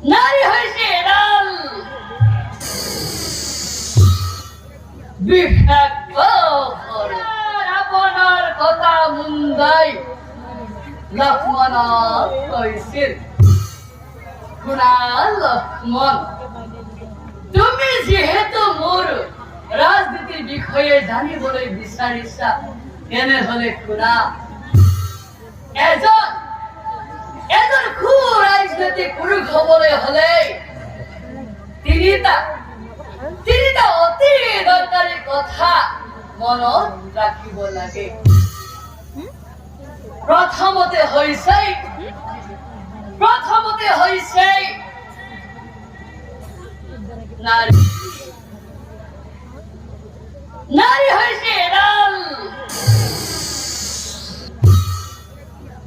নারী হয়েছে এরাল বিষাক্ত আপনার কথা মুন্দাই লক্ষ্মণ কইছিল খুনা লক্ষ্মণ তুমি যেহেতু মোর রাজনীতির বিষয়ে জানিবলৈ বিচাৰিছা তেনেহলে খুনা এজন সুৰাজনৈতিক পুৰুষ হবলৈ হলে তিনিটা অতি দৰকাৰী কথা মনত ৰাখিব লাগে। প্ৰথমতে হৈছে নারী হয়েছে এরাল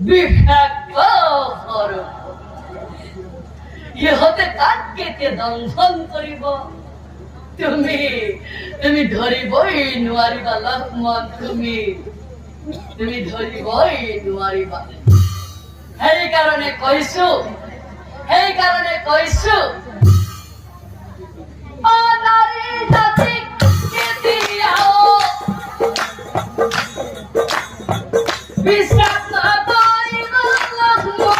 বিষাক্ত ইহতে কাক কেটে দংশন কৰিব তুমি ধৰিবই নোৱাৰিবা লক্ষ্মণ, তুমি ধৰিবই নোৱাৰিবা। সেইকাৰণে কৈছো অ নাৰী জাতিক কেতিয়াও বিশ্বাস নকৰিব লক্ষ্মণ,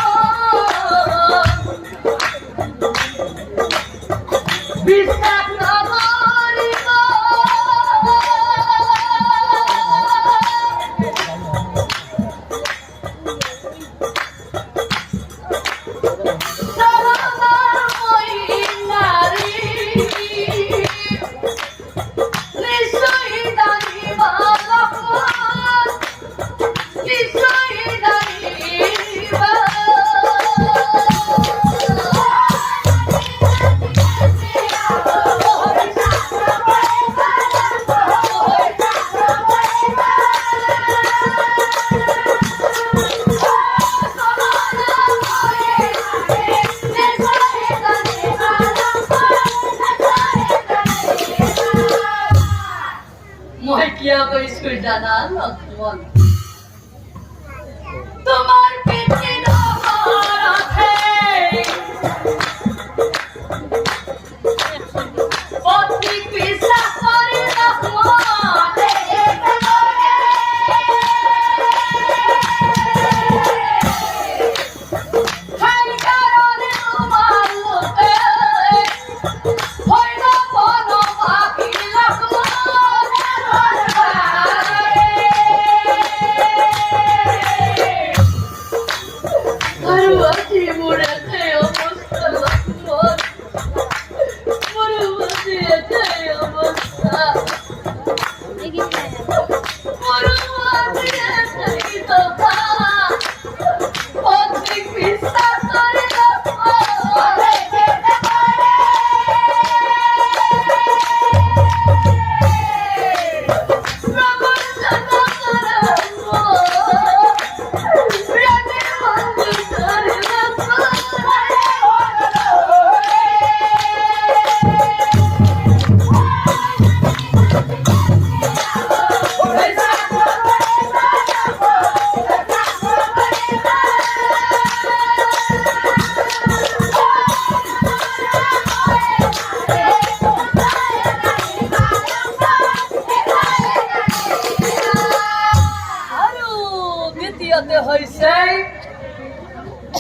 বিশ্বাস নকৰিব। জানা লক্ষ্মণ তোমার পিঠে আছে অতি বিশ্বাস করে লক্ষ্মণ, সেই কারণে তোমার লোকে হইল বন পাখি লক্ষ্মণ।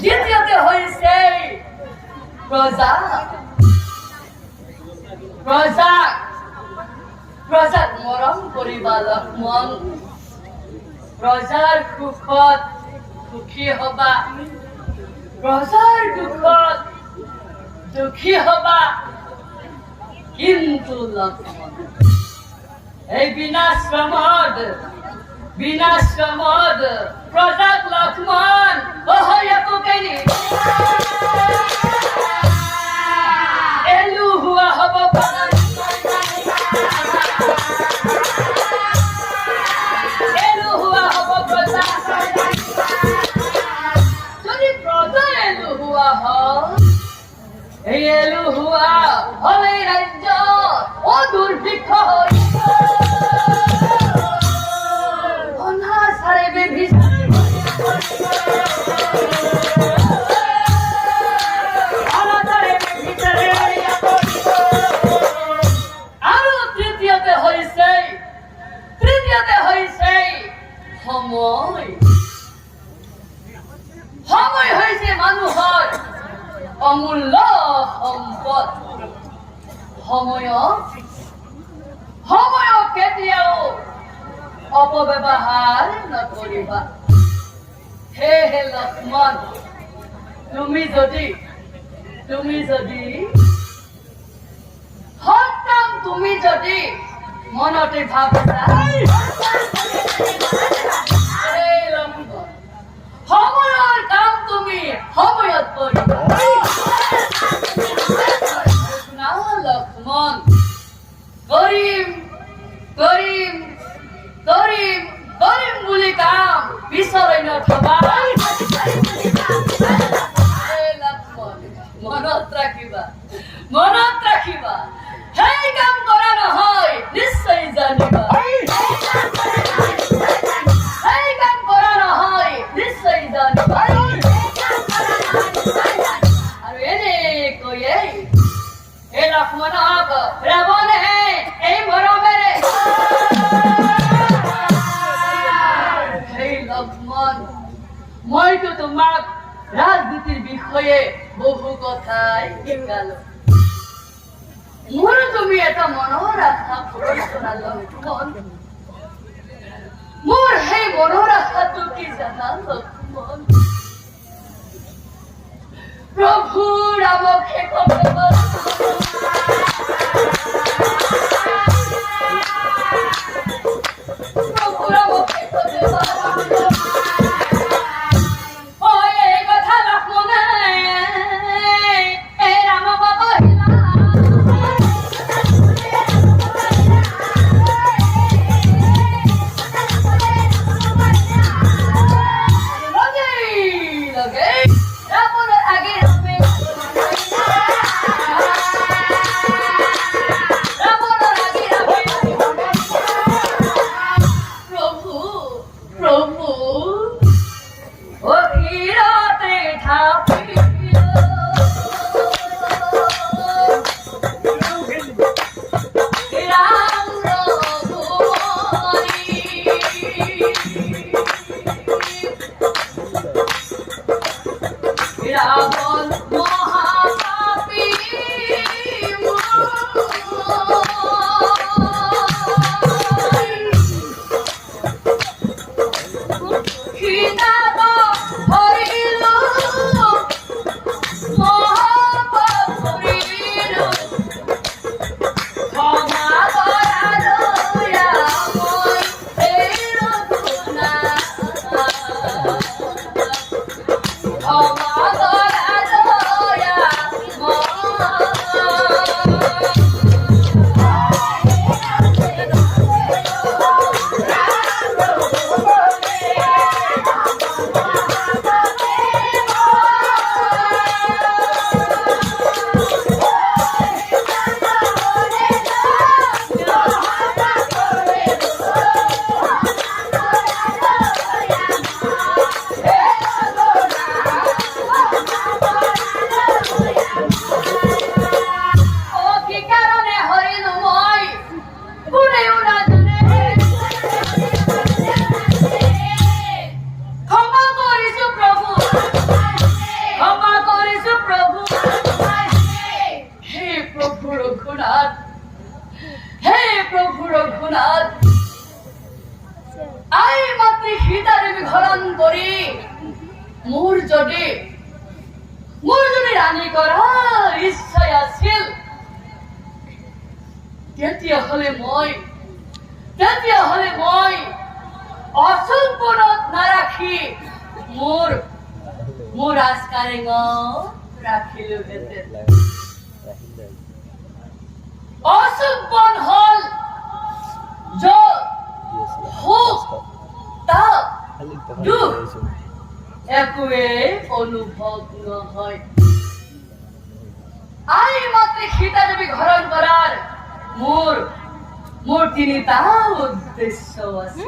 দ্বিতীয়তে হয়েছে প্রজাক মৰম কৰিবা লক্ষ্মণ, প্ৰজাৰ সুখত সুখী হবা, প্ৰজাৰ দুখত দুখী হবা। কিন্তু লক্ষ্মণ এই বিনাশ্রমদ প্রজাক লক্ষ্মণ কেনি এলু হুয়া হব প্রজা, যদি প্রজা এলু হুয়া এই এলু হুয়া হলে রাজ্য ও দুর্ভিক্ষ অনাচারে অমূল্য সম্পদ সময় কেতিয়াও অপব্যৱহাৰ নকৰিবা হে লক্ষ্মণ তুমি যদি সন্তান তুমি যদি মনতে ভাবিছা সময়ৰ কাম তুমি সময়ত কৰিবা লক্ষ্মণ কৰিম বুলি কাম পিছলৈ নথবা মনত ৰাখিবা সেই কাম কৰা নহয় নিশ্চয় জানিবা সেই কাম কৰা নহয় নিশ্চয় জানিবা আৰু এনে কৈয়ে হে লক্ষ্মণক ৰাৱণে এই মৰমেৰে সেই লক্ষ্মণ মইতো তোমাক ৰাজনীতিৰ বিষয়ে বহু কথাই শিকালো মোৰ তুমি এটা মনৰ আশা পূৰণ কৰা লক্ষ্মণ মোৰ সেই মনৰ আশাটো কি জানা লক্ষ্মণ প্ৰভু ৰামক মোৰ যদি ৰাণী কৰাৰ ইচ্ছা আছিল তেতিয়াহ'লে মই অচলপুৰত নাৰাখি মোৰ ৰাজকাৰেঙত ৰাখিলোহেঁতেন অচলপন হ'ল য'ত সুখ তাপ দুখ একোৱেই অনুভৱ নহয় আই মাতৃ সীতা দেৱী ঘৰণ কৰাৰ মোৰ তিনিটা উদ্দেশ্য আছে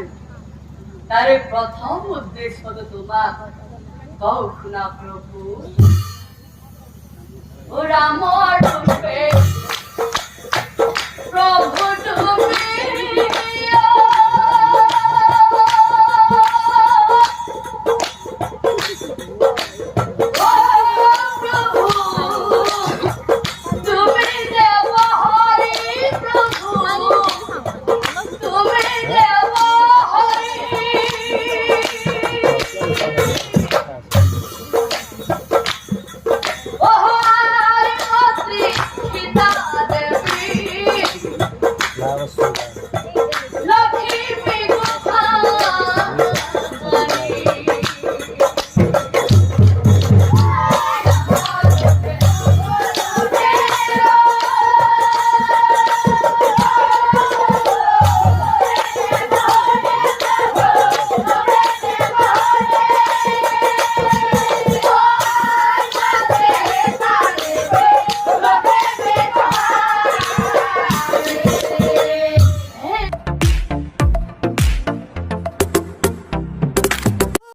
তাৰে প্ৰথম উদ্দেশ্যটো তোমাক কওঁ শুনা প্ৰভু ৰাম